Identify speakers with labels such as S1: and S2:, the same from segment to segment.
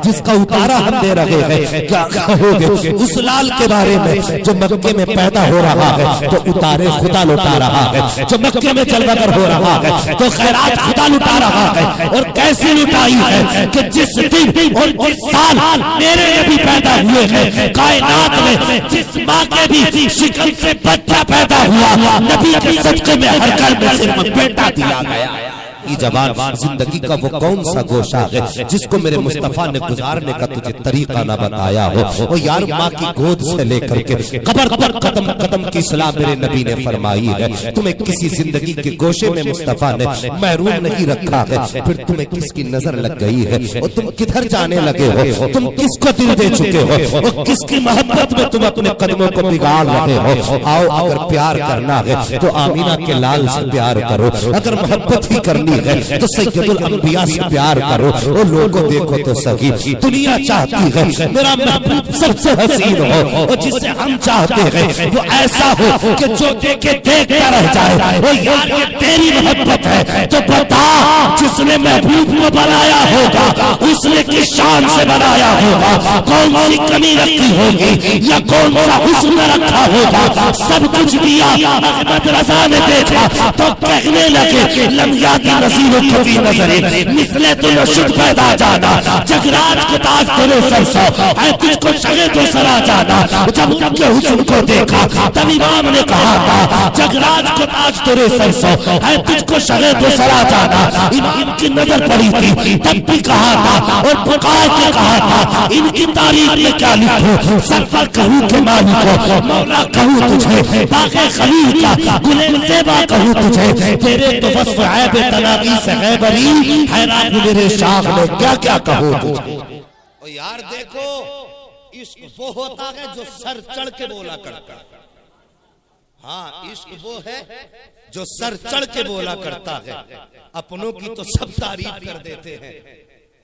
S1: जिसका उतारा हम दे रहे हैं। क्या कहोगे उस लाल के बारे में जो मक्के में पैदा हो रहा है तो उतारे खुदा लुटा रहा है, जो मक्के में जलवागर हो रहा है तो खैरात खुदा लुटा रहा है। और कैसे लुटाई है कि जिस दिन और जिस साल मेरे नबी पैदा हुए हैं, कायनात में जिस माँ के भी शिकम से बच्चा पैदा हुआ, नबी के सदके में हर घर में सिर्फ बेटा दिया गया। की जवान जिंदगी का वो कौन सा गोशा है जिसको मेरे मुस्तफा ने गुजारने का तुझे तरीका ना बताया हो। और यार माँ की गोद से लेकर के कब्र तक कदम कदम की सलाह मेरे नबी ने फरमाई है। तुम्हें किसी जिंदगी के गोशे में मुस्तफा ने महरूम नहीं रखा है, फिर तुम्हें किसकी नजर लग गई है और तुम किधर जाने लगे हो, तुम किसको दिल दे चुके हो और किसकी मोहब्बत में तुम अपने कदमों को बिगाड़ रहे हो। आओ अगर प्यार करना है तो आमीना के लाल से प्यार करो, अगर मोहब्बत ही करनी है तो सैयदुल अंबिया से प्यार करो। और लोगों देखो तो सही दुनिया चाहती है मेरा महबूब सबसे हसीन हो, और जिसे हम चाहते हैं वो ऐसा हो कि जो देखे देखता रह जाए। वो यार ये तेरी मोहब्बत है तो बता, जिसने महबूब को बनाया होगा उसने किस शान से बनाया होगा, कौन सी कमी रखी होगी या कौन सा हुस्न रखा होगा। सब कुछ दिया अहमद रजा ने देखा तो कहने लगे लम्याती नज़ीरों की नजरे मिसले तुल शुद्ध पैदा जाना, जगराज के ताज तेरे सर सौ है तुझको शगे तो सरा जाना। जब उनके हुस्न को देखा तब इमाम ने कहा था जगराज को ताज तेरे सर सौ है तुझको शगे तो सरा जाना। इमाम की नजर पड़ी थी तब भी कहा था और पुकार के कहा था इनकी तारीफ में क्या लिखूं, सरफर कहूं के मालिको मौला कहूं तुझे, बागे खलील का गुले ज़ेबा कहूं तुझे, तेरे तो वस्फ है बेतनागी से है बरी, हैरान मेरे शाख में क्या क्या कहो तुझे।
S2: और यार देखो इश्क वो होता है जो सर चढ़ के बोला करता। हाँ इश्क वो है जो सर चढ़ के बोला करता है, अपनों की तो सब तारीफ कर देते हैं।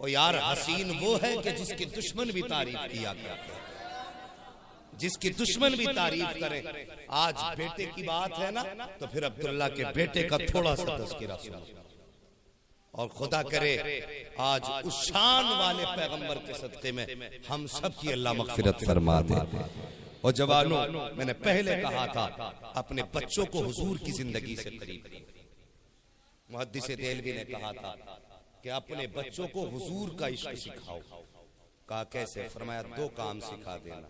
S2: और यार हसीन वो है कि जिसकी दुश्मन भी तारीफ किया करते, जिसकी दुश्मन भी तारीफ करे। आज बेटे की बात है ना तो फिर अब्दुल्ला के बेटे का थोड़ा सा तज़किरा सुनो। और खुदा करे आज उस शान वाले पैगंबर के सदक़े में हम सब की अल्लाह मग़फ़िरत फरमा दे। और जवानों मैंने पहले कहा था अपने बच्चों को हुजूर की जिंदगी से करीब करें। मुहद्दिस देलवी ने कहा था कि अपने बच्चों को हुजूर का इश्क सिखाओ। कहा कैसे? फरमाया दो काम सिखा देना,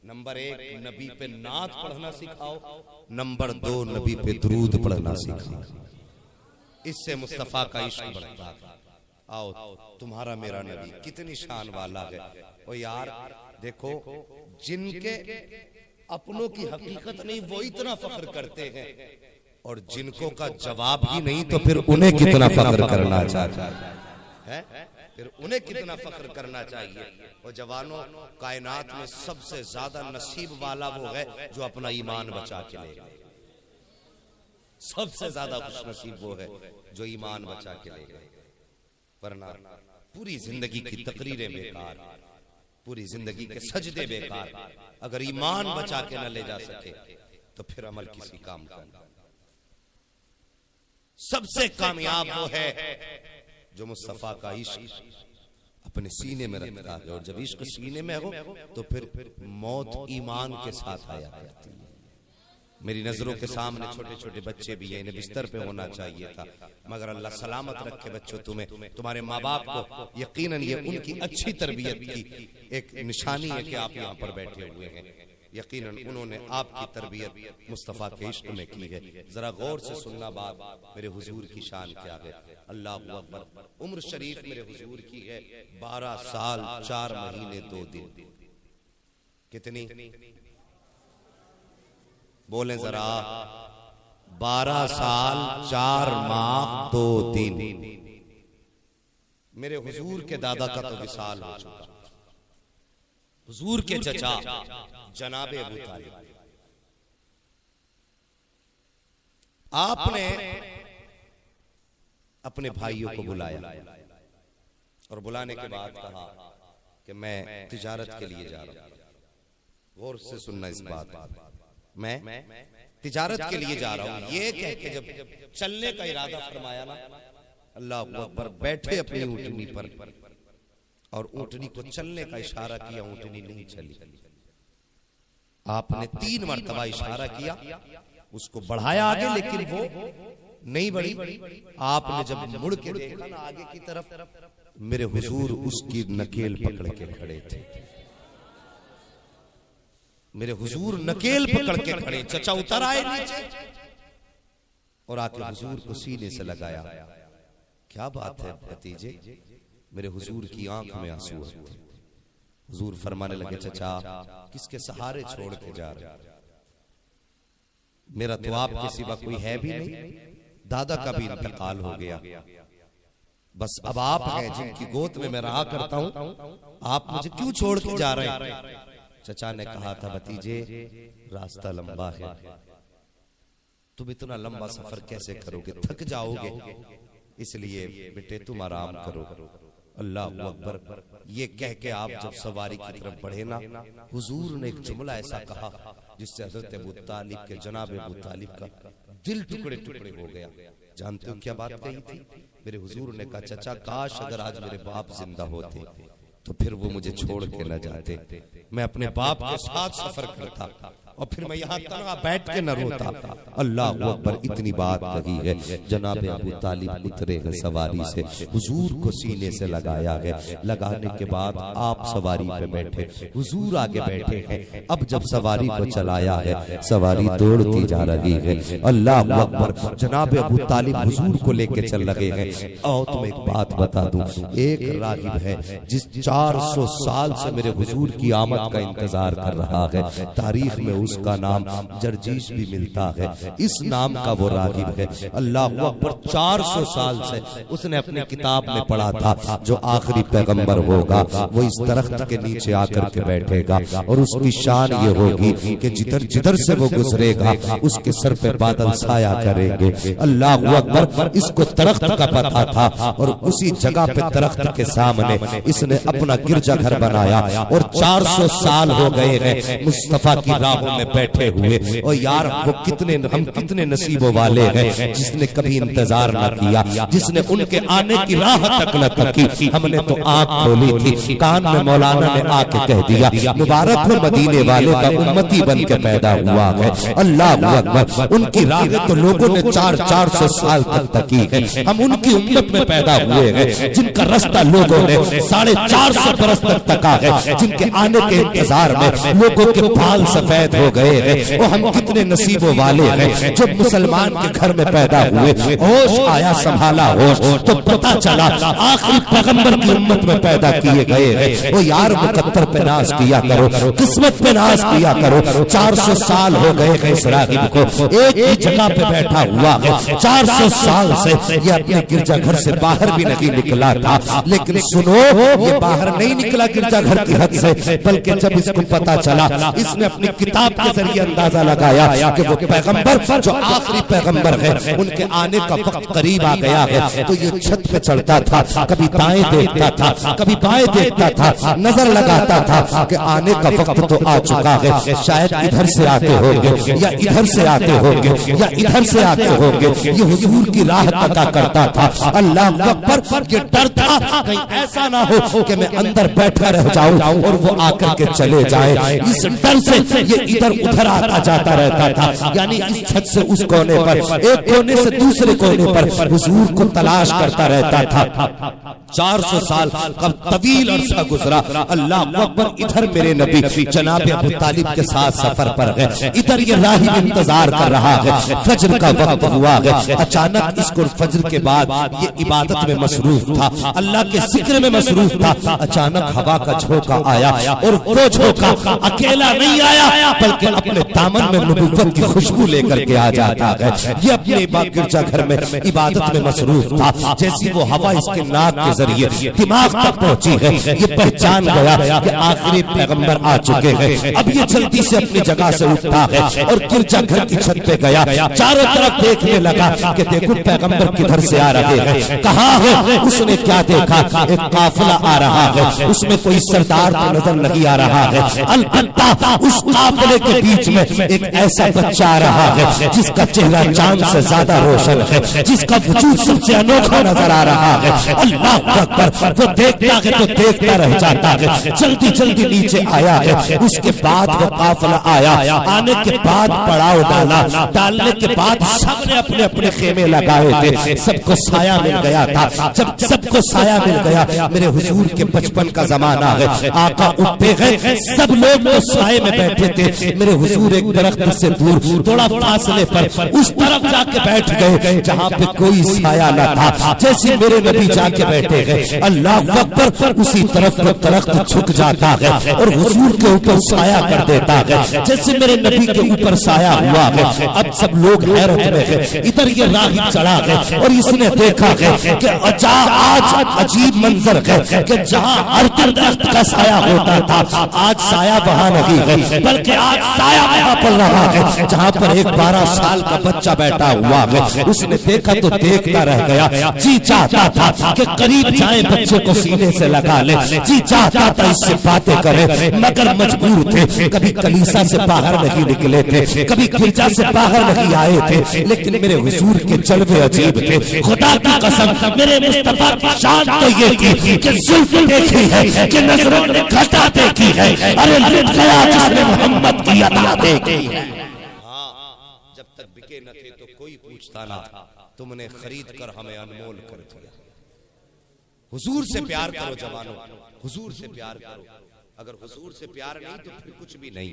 S2: नंबर एक नबी पे नात पढ़ना सिखाओ, नंबर दो नबी पे दुरूद पढ़ना सिखाओ। इससे मुस्तफा का इश्क बढ़ता है। आओ तुम्हारा मेरा नबी कितनी शान वाला है। और यार देखो जिनके अपनों की हकीकत नहीं वो इतना फख्र करते हैं, और जिनको का जवाब ही नहीं तो फिर उन्हें कितना फख्र करना चाहिए, फिर उन्हें कितना फख्र करना चाहिए। और जवानों कायनात में सबसे ज्यादा नसीब वाला वो है जो अपना ईमान बचा के लेगा। सबसे ज्यादा खुशनसीब वो है जो ईमान बचा के लेगा, वरना पूरी जिंदगी की तकरीरें बेकार, पूरी जिंदगी के सजदे बेकार। अगर ईमान बचा के न ले जा सके तो फिर अमल किसी काम का नहीं। सबसे कामयाब वो है जो मुस्तफा का इश्क अपने सीने में रखता है। और जब इश्क सीने में हो तो फिर मौत ईमान के साथ आया करती है। मेरी नजरों के सामने छोटे छोटे बच्चे भी हैं, इन्हें बिस्तर पे होना चाहिए था, मगर अल्लाह सलामत रखे बच्चों तुम्हें, तुम्हारे माँ बाप को यकीनन ये उनकी अच्छी तरबियत की एक निशानी है कि आप यहाँ पर बैठे हुए हैं। यकीनन उन्होंने आपकी तरबियत मुस्तफ़ा के इश्क में की है। जरा गौर से सुनना बात, मेरे हुजूर की शान क्या है। अल्लाह अकबर। उम्र शरीफ मेरे हुजूर की है 12 साल 4 महीने 2 दिन। कितनी बोले जरा? 12 साल 4 माह 2 दिन। मेरे हुजूर के दादा का तो विसाल हो चुका। हुजूर के चचा जनाबे अबू तालिब, आपने अपने भाइयों को बुलाया और बुलाने के बाद कहा कि मैं तिजारत के लिए जा रहा हूं। गौर से सुनना इस बात, मैं तिजारत के लिए जा रहा हूं। ये कह के जब चलने का इरादा फरमाया ना, अल्लाह अकबर, बैठे अपनी ऊँटनी पर और ऊंटनी को चलने का इशारा किया, ऊंटनी नहीं चली। आपने 3 मरतबा इशारा किया, उसको बढ़ाया आगे, लेकिन वो नहीं बढ़ी। आपने जब मुड़ के देखा ना आगे की तरफ, मेरे हुजूर उसकी नकेल पकड़ के खड़े थे। मेरे हुजूर नकेल पकड़ के खड़े। चचा उतर आए नीचे और आके हुजूर को सीने से लगाया। क्या बात है भतीजे, मेरे हुजूर की आंख में आंसू है। हुजूर फरमाने लगे, चचा किसके सहारे छोड़ के जा रहे? मेरा तो आपके सिवा कोई है भी नहीं, दादा का भी इंतकाल हो गया, बस अब आप हैं जिनकी गोद में मैं रहा करता हूं, आप मुझे क्यों छोड़ के जा रहे हैं? चचा ने कहा था, भतीजे रास्ता लंबा है, तुम इतना लंबा सफर कैसे करोगे, थक जाओगे, इसलिए बेटे तुम आराम करो। अल्लाह अकबर। ये कह के आप जब सवारी की तरफ बढ़े ना, हुजूर ने एक जुमला ऐसा कहा जिससे हजरत अबू तालिब के, जनाब अबू तालिब का दिल टुकड़े टुकड़े हो गया। जानते हो क्या बात कही थी? मेरे हुजूर ने कहा, चचा काश अगर आज मेरे बाप जिंदा होते तो फिर वो मुझे छोड़ के न जाते, मैं अपने बाप के साथ सफर करता और फिर मैं यहाँ तनहा बैठ के न रोता। अल्लाह अकबर। इतनी बात कही है। जनाब अबू तालिब उतरे हैं सवारी से, हुजूर को सीने से लगाया है। लगाने के बाद आप सवारी पे बैठे, हुजूर आगे बैठे हैं। अब जब सवारी को चलाया है, सवारी दौड़ती जा रही है। अल्लाह अकबर। जनाब अबू तालिब हुजूर को लेके चल रहे हैं। और तुम एक बात बता दूं, एक रागिब है जिस 400 साल से मेरे हुजूर की आमद का इंतजार कर रहा है, तारीख में उसका नाम जरजीश भी मिलता है। इस नाम का वो रागिब है। अल्लाह अकबर। 400 साल से उसने अपनी किताब में पढ़ा था, जो आखिरी पैगंबर होगा वो इस दरख्त के नीचे आकर के बैठेगा और उसकी शान ये होगी कि जिधर जिधर से वो गुजरेगा उसके सर पे बादल छाया करेंगे। अल्लाह अकबर। इसको दरख्त का पता था और उसी जगह पे दरख्त के सामने इसने अपना गिरजाघर बनाया और 400 साल हो गए हैं मुस्तफा की राहों में बैठे हुए। और यार वो हम कितने नसीबों वाले हैं जिसने कभी इंतजार न किया, जिसने उनके आने की राह तक न तकी। हमने तो आंख खोली थी, कान में मौलाना ने आके कह दिया, मुबारक हो मदीने वाले का उम्मती बन के पैदा हुआ है। अल्लाह अकबर। उनकी राह तो लोगों ने 400 साल तक तकी है। हम उनकी उम्मत में पैदा हुए हैं जिनका रास्ता लोगों ने 450 बरस तक तका है, जिनके आने के इंतजार में लोगों के बाल सफेद हो गए हैं। वो हम कितने नसीबों वाले हैं जो मुसलमान के घर में पैदा हुए। होश आया, संभाला होश तो पता चला आखिरी पैगंबर की उम्मत में पैदा किए गए हैं। वो यार मुकद्दर पे नाज किया करो, किस्मत पे नाज किया करो। 400 साल हो गए हैं इस रागिब को एक ही जगह पे बैठा हुआ है। 400 साल से ये अपने गिरजाघर से बाहर भी नहीं निकला था। लेकिन सुनो, ये बाहर नहीं निकला गिरजाघर की हद से, बल्कि जब इसको पता चला, इसने अपनी किताब के जरिए अंदाजा लगाया कि वो पैगंबर जो आखिरी पैगंबर है उनके आने का वक्त करीब आ गया है। तो ये छत पे चढ़ता था, कभी दाएं देखता था, कभी बाएं देखता था, नजर लगाता था कि आने का वक्त तो आ चुका है, शायद इधर से आते होंगे या इधर से आते होंगे या इधर से आते होंगे। ये हुजूर की राह तका करता था। अल्लाह अकबर। ये डर था कहीं ऐसा ना हो कि मैं अंदर बैठा रह जाऊं और वो आकर के चले जाए। इस डर से ये इधर उधर आता जाता रहता था, यानी इस छत से उस कोने पर, एक कोने से दूसरे कोने पर हुजूर को तलाश करता रहता था। 400 साल कब तवील अरसा गुजरा। अल्लाह अकबर। इधर मेरे नबी जनाब अबू तालिब के साथ सफर पर है, इधर ये राही इंतजार कर रहा है। फजर का वक्त हुआ है। अचानक इसको फजर के बाद ये इबादत में मसरूफ था, अल्लाह के जिक्र में मसरूफ था। अचानक हवा का झोंका आया और वो झोंका अकेला नहीं आया बल्कि अपने दामन में नबुव्वत की खुशबू लेकर के आ जाता है। ये अपने गिरजाघर में इबादत में मसरूफ था। जैसी वो हवा इसके नाक के जरिए दिमाग तक पहुंची है, ये पहचान गया कि आखिरी पैगंबर आ चुके हैं। अब ये जल्दी से अपनी जगह से उठता है और गिरजाघर की छत पे गया, चारों तरफ देखने लगा कि देखो पैगंबर किधर से आ रहे हैं, कहाँ है। उसने क्या देखा, एक काफिला आ रहा है, उसमें कोई सरदार तो नजर नहीं आ रहा है। अलबत्ता उस काफिले के बीच में एक ऐसा बच्चा आ रहा है जिसका चेहरा चांद से ज्यादा रोशन है, जिसका वजूद सबसे अनोखा नजर आ रहा है। अल्लाह
S1: अकबर, वो देखता है तो देखता रह जाता है। जल्दी जल्दी नीचे आया है। उसके बाद वो काफिला आया, आने के बाद पड़ाव डाला, डालने के बाद सबने अपने अपने खेमे लगाए थे, सबको साया मिल गया था। जब सबको साया मिल गया, मेरे हुजूर के बचपन का जमाना है, आका उठते हैं, सब लोग तो साए में बैठे थे, मेरे हुजूर एक दरख्त से दूर थोड़ा फासले पर उस तरफ जाके बैठ गए जहां पे कोई साया न था। जैसे मेरे नबी जाके बैठे हैं, अल्लाह अकबर, उसी तरफ को दरख्त झुक जाता है और हुजूर के ऊपर साया कर देता है, जैसे मेरे नबी के ऊपर साया हुआ है। अब सब लोग हैरत में है। इधर ये राही चढ़ा है और इसने देखा है कि आज अजीब मंजर है कि जहां हर दरख्त का साया होता था, आज साया वहां नहीं है, बल्कि आज साया वहां पड़ रहा है जहां पर एक 12 साल का बच्चा बैठा हुआ है। उसने देखा तो देखता रह गया। जी चाहता था कि करीब जाए, बच्चे को सीने से लगा ले, जी चाहता था इससे बातें करे, मगर मजबूर थे। कभी कलीसा से बाहर नहीं निकले थे, कभी गिरजा से बाहर नहीं आए थे, लेकिन मेरे हुजूर के जलवे अजीब थे। खुदा की कसम, मेरे मुस्तफा की शान तो ये थी कि जुल्फ देखी है, कि नजरों ने घटा देखी है, अरे लुट गया जिसने मोहम्मद की अदा देखी है।
S2: हाँ, जब तक बिके न थे तो कोई पूछता ना, तुमने खरीद कर हमें अनमोल कर दिया। हुजूर से प्यार करो जवानों, हुजूर से प्यार करो। अगर हुजूर से प्यार नहीं तो फिर कुछ भी नहीं।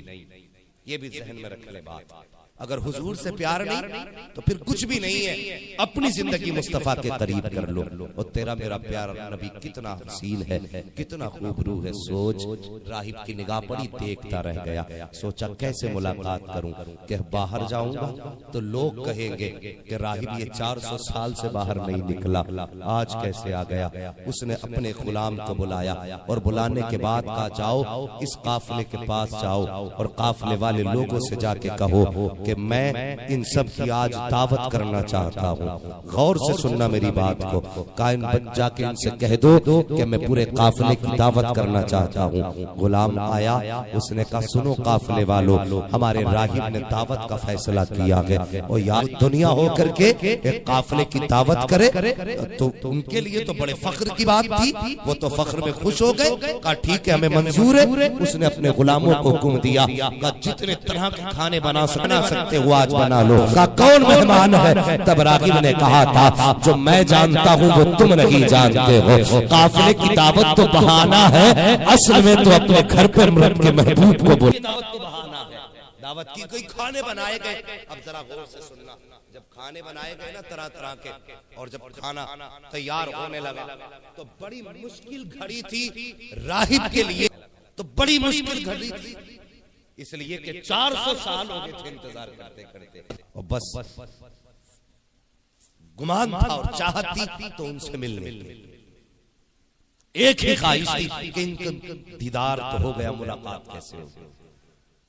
S2: ये भी जहन में रख ले बात। अगर हुजूर से प्यार नहीं तो फिर कुछ भी नहीं है। अपनी जिंदगी मुस्तफा के करीब कर लो और तेरा मेरा प्यार नबी कितना हसीन है, कितना खूबरू है। सोच, राहिब की निगाह पड़ी, देखता रह गया। सोचा कैसे मुलाकात करूं कि बाहर जाऊंगा तो लोग कहेंगे कि राहिब ये 400 साल से बाहर नहीं निकला, आज कैसे आ गया। उसने अपने गुलाम को बुलाया और बुलाने के बाद कहा, जाओ इस काफिले के पास जाओ और काफिले वाले लोगों से जाके कहो कि मैं इन सब की आज दावत करना चाहता हूँ। गौर से सुनना मेरी बात को। कायन जाके इनसे कह दो कि मैं पूरे काफिले की दावत करना चाहता हूँ। गुलाम आया, उसने कहा, सुनो काफिले वालों, हमारे राहिब ने दावत का फैसला किया है और यार दुनिया हो करके एक काफिले की दावत करे तो उनके लिए तो बड़े फख्र की बात थी। वो तो फख्र में खुश हो गए, कहा ठीक है हमें मंजूर है। उसने अपने गुलामों को हुक्म दिया, कहा जितने तरह के खाने बना सकते हो आज बना लो। का कौन मेहमान है? तब रागिब ने कहा था, जो मैं जानता हूँ वो तुम नहीं जानते हो। काफिले की दावत तो बहाना है, असल में तो अपने घर पर मृत के महबूब को बोले। दावत तो बहाना है, दावत की कोई खाने बनाए गए। अब जरा गौर से सुनना, जब खाने बनाए गए ना तरह तरह के, और जब खाना तैयार होने लगा तो बड़ी मुश्किल घड़ी थी राहिब के लिए, तो बड़ी मुश्किल घड़ी थी, इसलिए कि 400 साल हो गए थे इंतजार करते करते, और बस गुमान था और चाहत थी तो उनसे मिलने की एक ही ख्वाहिश थी कि इनका दीदार तो हो गया, मुलाकात कैसे होगी,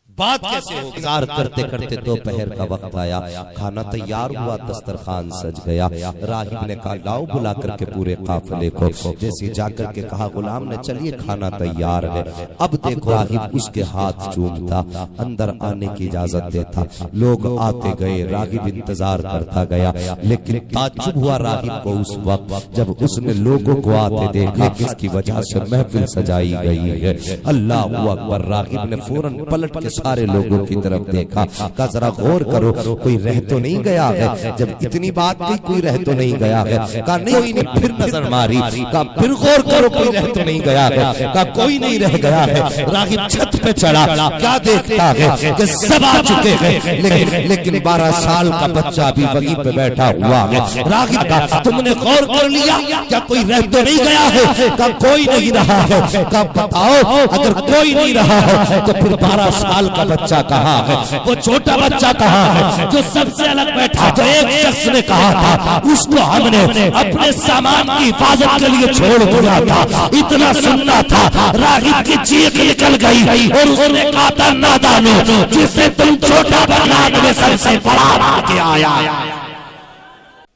S2: बात कैसे हो। इंतजार करते करते दोपहर का वक्त आया, खाना तैयार हुआ, दस्तरखान सज गया। राहिब ने कहा, लाओ बुला करके पूरे काफिले को। जैसे जाकर के कहा गुलाम ने, चलिए खाना तैयार है। अब देखो राहिब उसके हाथ चूमता, अंदर आने की इजाजत देता। लोग आते गए, राहिब इंतजार करता गया, लेकिन ताज्जुब हुआ राहिब को उस वक्त जब उसने लोगों को आते देखा, किसकी वजह से महफिल सजाई गई है। अल्लाह अकबर। राहिब ने फौरन पलट के सारे लोगों की तरफ देखा, का जरा गौर करो कोई रह तो नहीं गया है। जब इतनी बात की कोई रह तो नहीं गया है, का नहीं, कोई नहीं। फिर नजर मारी, का फिर गौर करो कोई रह तो नहीं गया है, का कोई नहीं रह गया है। रागिब छत पे चढ़ा, क्या देखता है कि सब आ चुके हैं, लेकिन 12 साल का बच्चा भी वहीं पे बैठा हुआ है। रागिब का, तुमने गौर कर लिया क्या कोई रह तो नहीं गया है? का कोई नहीं रहा है। का बताओ अगर कोई नहीं रहा है तो फिर 12 साल का बच्चा कहाँ है? वो छोटा बच्चा कहाँ है जो सबसे अलग बैठा? तो एक शख्स ने कहा था, उसको हमने अपने सामान की हिफाजत के लिए छोड़ दिया था। इतना सुनना था, रागिब की चीख निकल गई और उसने कहा था, नादानो, जिसे तुम छोटा बना में सबसे बड़ा बना के आया।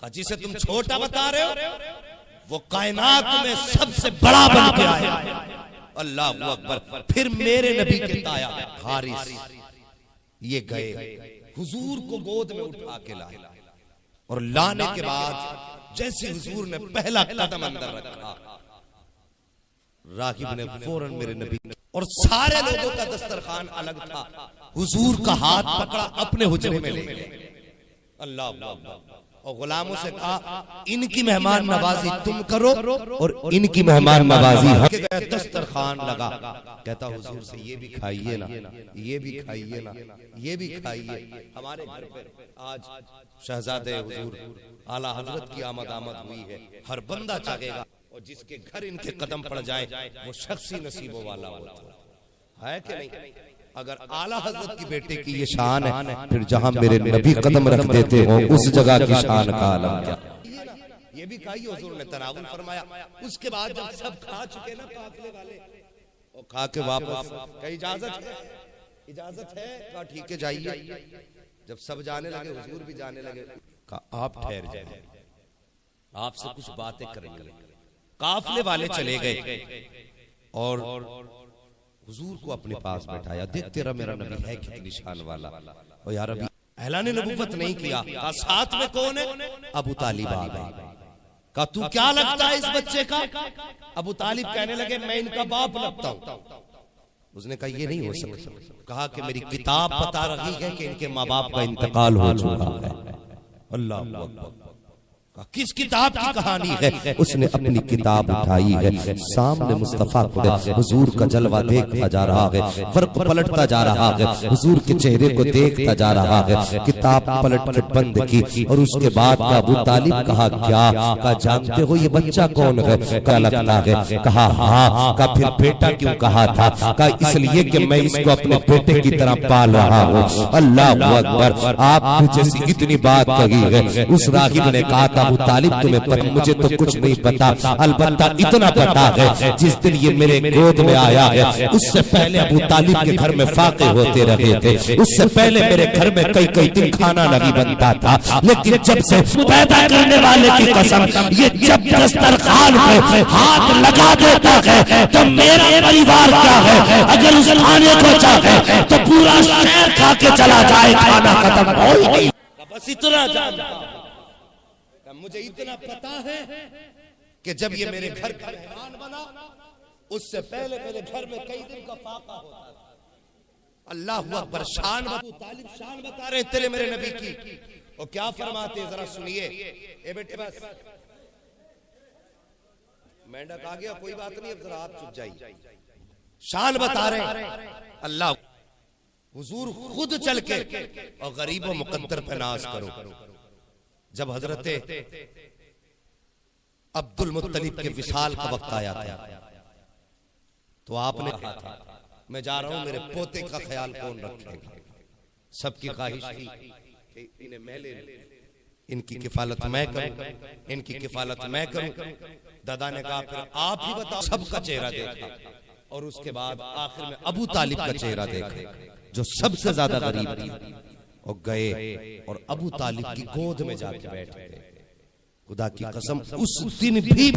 S2: जिसे तुम छोटा बता रहे हो वो कायनात में सबसे बड़ा बन के आया। अल्लाह अकबर। फिर मेरे नबी के ताया हारिस ये गए, हुजूर को गोद में उठा के लाए, और लाने के बाद जैसे हुजूर ने पहला कदम अंदर रखा, रागिब ने फौरन मेरे नबी और सारे लोगों का दस्तरखान अलग था, हुजूर का हाथ पकड़ा अपने हुजरे में ले गए। अल्लाह और गुलामों से कहा इनकी मेहमान नवाजी तुम करो और इनकी मेहमान नवाजी हम। दस्तरखान लगा, कहता हुजूर से ये भी खाइए ना, ये भी खाइए ना, ये भी खाइए। हमारे घर पे आज शहजादे हुजूर आला हजरत की आमद हुई है, हर बंदा चाहेगा और जिसके घर इनके कदम पड़ जाए वो शख्सी नसीबों वाला होता है कि नहीं। अगर आला हजरत की बेटे की ये शान है, फिर जहां मेरे नबी कदम रख देते हो उस जगह की शान का आलम क्या। ये भी खाई हुजूर ने तनावुल फरमाया। उसके बाद जब सब खा चुके ना काफिले वाले, और खा के वापस कहीं इजाजत है कहा ठीक है जाइए। जब सब जाने लगे हुजूर भी जाने लगे, कहा आप ठहर जाए, आपसे कुछ बातें करेंगे। काफिले वाले चले गए और हुजूर को अपने पास बैठाया। देख तेरा मेरा नबी है कितनी शान वाला। और यार अभी ऐलान नबुव्वत नहीं किया, कहा साथ में कौन है? अबू तालिब आ गए। कहा तू क्या लगता है इस बच्चे का? अबू तालिब कहने लगे मैं इनका बाप लगता हूं। उसने कहा ये नहीं हो सकता। कहा कि मेरी किताब बता रही है कि इनके माँ बाप का इंतकाल हो चुका है। अल्लाह अकबर। किस किताब की कहानी है? उसने अपनी किताब उठाई है, सामने मुस्तफा खुदा हुजूर का जलवा देखता जा रहा है, फर्क पलटता जा रहा है, हुजूर के चेहरे को देखता जा रहा है। किताब पलट कर बंद की और उसके बाद अबू तालिब कहा क्या? कहा जानते हो ये बच्चा कौन है? क्या लगता है? कहा हाँ। कहा फिर बेटा क्यों कहा था? कहा इसलिए कि मैं इसको अपने बेटे की तरह पाल रहा हूँ। अल्लाह अकबर। आप जैसी इतनी बात कही है। उस रागिब ने कहा था अबू तालिब तुम्हें मुझे तो कुछ नहीं पता, अलबत्ता इतना पता है जिस दिन ये मेरे गोद में आया है उससे पहले अबू तालिब के घर में फाके होते रहे थे। उससे पहले मेरे घर में कई दिन खाना नहीं बनता था, लेकिन जब से पैदा करने वाले की कसम ये जब दस्तरखान पे हाथ लगा देता है तो मेरा परिवार क्या है? अगर उस खाने को चाहे तो पूरा शहर खा के चला जाए, खाना खत्म हो ही नहीं। बस इतना जानता, मुझे इतना पता है कि जब ये मेरे घर का मेहमान बना उससे पहले मेरे घर में कई दिन का फाका होता था। अल्लाह अकबर। शान अबू तालिब शान बता रहे तेरे मेरे नबी की। और क्या फरमाते जरा सुनिए। ए बेटे बस मेंढक आ गया, कोई बात नहीं, अब जरा आप चुप जाइए। शान बता रहे अल्लाह हुजूर खुद चल के और गरीबों मुकद्दर पे नाज करो। जब हजरत अब्दुल मुत्तलिब के विसाल का वक्त आया था तो आपने कहा था मैं जा रहा हूं, मेरे पोते का ख्याल कौन रखेगा? सबकी ख्वाहिश थी कि इन्हें मैं ले लूं, इनकी किफालत मैं करूं, इनकी किफालत मैं करूं। दादा ने कहा फिर आप ही बताओ। सबका चेहरा देखा और उसके बाद आखिर में अबू तालिब का चेहरा देखा जो सबसे ज्यादा गरीब थी, और गए और अबू तालिब की गोद में जाके बैठ गए। खुदा की कसम उस दिन भी,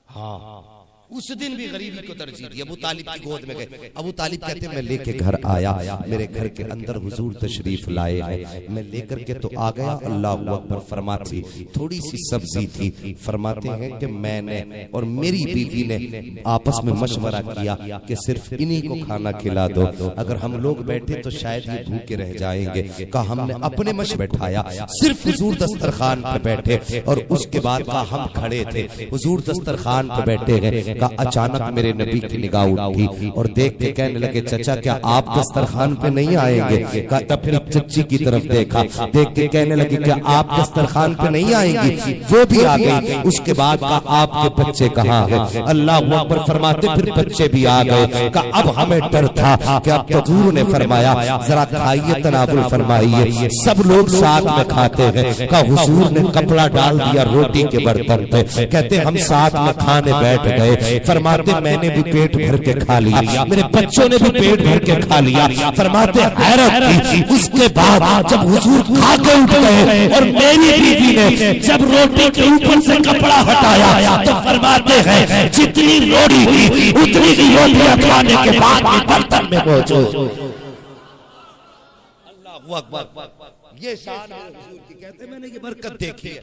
S2: हाँ उस दिन भी गरीबी को तरजीह दी। अबू तालिब की गोद में गए। अबू तालिब कहते मैं लेके घर आया, मेरे घर के अंदर हुजूर तशरीफ लाए हैं, मैं लेकर के तो आ गया। अल्लाह अकबर। फरमाती थोड़ी सी सब्जी थी, फरमाते हैं कि मैंने और मेरी बीवी ने आपस में मशवरा किया कि सिर्फ इन्हीं को खाना खिला दो, अगर हम लोग बैठे तो शायद ये भूखे रह जाएंगे। कहा हमने अपने मशवरे बैठाया, सिर्फ हुजूर दस्तरखान पे बैठे और उसके बाद कहा हम खड़े थे, हुजूर दस्तरखान पे बैठे हैं। अचानक मेरे नबी की निगाह उठी और देख के कहने लगे चचा क्या आप दस्तरखान पे नहीं आएंगे? कहा अपनी चच्ची की तरफ देखा, देख के कहने लगे क्या आप दस्तरखान पे नहीं आएंगी? वो भी आ गई। उसके बाद का आपके बच्चे कहाँ है? अल्लाह अकबर। फरमाते फिर बच्चे भी आ गए। कहा अब हमें डर था कि अब तो हुजूर ने फरमाया जरा खाइए, तनावुल फरमाइए। सब लोग साथ में खाते हैं। कहा हुजूर ने कपड़ा डाल दिया रोटी के बर्तन पे, कहते हम साथ में खाने बैठ गए। फरमाते मैंने भी पेट भर के खा लिया, मेरे बच्चों ने भी पेट भर के खा लिया। फरमाते हैरत थी उसके बाद जब हुजूर खा के उठ गए और मेरी बीवी ने जब रोटी के ऊपर से कपड़ा हटाया तो फरमाते हैं जितनी रोटी थी उतनी ही रोटियां खाने के बाद बर्तन में मौजूद। अल्लाह अकबर। ये शान है हुजूर की। कहते मैंने ये बरकत देखी है।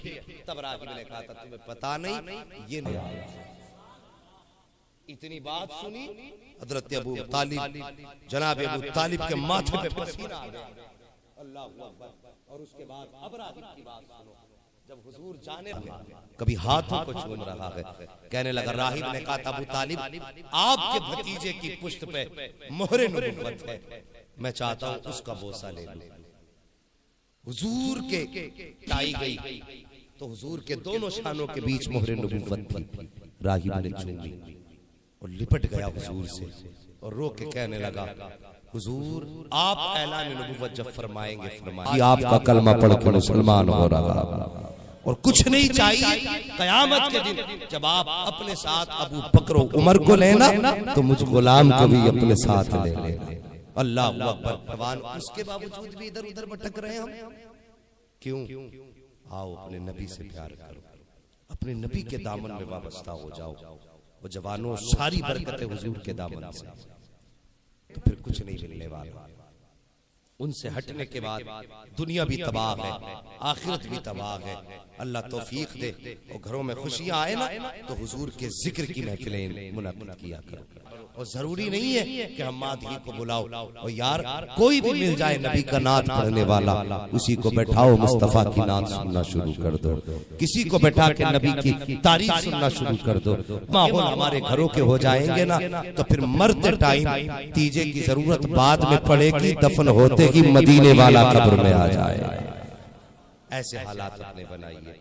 S2: तब रागिब ने कहा था तुम्हें पता नहीं ये नहीं इतनी बात सुनी, हजरत अबू तालिब, जनाब अबू तालिब के माथे पे पसीना आ गया। अल्लाह अकबर। और उसके बाद अब राहिब की बात सुनो, जब हुजूर जाने लगे, कभी हाथों को चूम रहा है, कहने लगा, राहिब ने कहा, अबू तालिब आपके भतीजे की पुश्त पे मोहरे नबुव्वत है, मैं चाहता हूं उसका बोसा ले लूं। हुजूर के टाई गई तो हुजूर के दोनों शानों के बीच मोहरे नबुव्वत थी। राहिब ने चूमी और लिपट गया हुजूर से और रो के कहने लगा, हुजूर आप ऐलान नबुव्वत जब फरमाएंगे कि आपका कलमा पढ़ के मुसलमान हो रहा और कुछ नहीं चाहिए, कयामत के दिन जब आप अपने साथ अबू बकर उमर को लेना तो मुझ गुलाम को भी अपने साथ ले लेना। अल्लाह अकबर। भगवान उसके बावजूद भी इधर उधर भटक रहे हम क्यों? आओ अपने नबी से प्यार करो, अपने नबी के दामन में वाबस्ता हो जाओ। वो जवानों सारी बरकतें हुजूर के दामन से, तो फिर कुछ नहीं मिलने वाला। उनसे हटने के बाद दुनिया भी तबाह है, आखिरत भी तबाह है। अल्लाह तौफीक दे और घरों में खुशियां आए ना तो हुजूर के जिक्र की महफिलें मुनक़्क़िद किया करो। और जरूरी नहीं है कि हम मादही को बुलाओ, और यार कोई भी मिल जाए नबी का नात पढ़ने वाला, उसी को बैठाओ, मुस्तफा की नात सुनना शुरू कर दो। किसी को बैठा के नबी की तारीफ सुनना शुरू कर दो। माहौल हमारे घरों के हो जाएंगे ना तो फिर मरते टाइम तीजे की जरूरत बाद में पड़ेगी, दफन होते ही मदीने वाला कब्र में आ जाए। ऐसे हालात अपने बनाइए।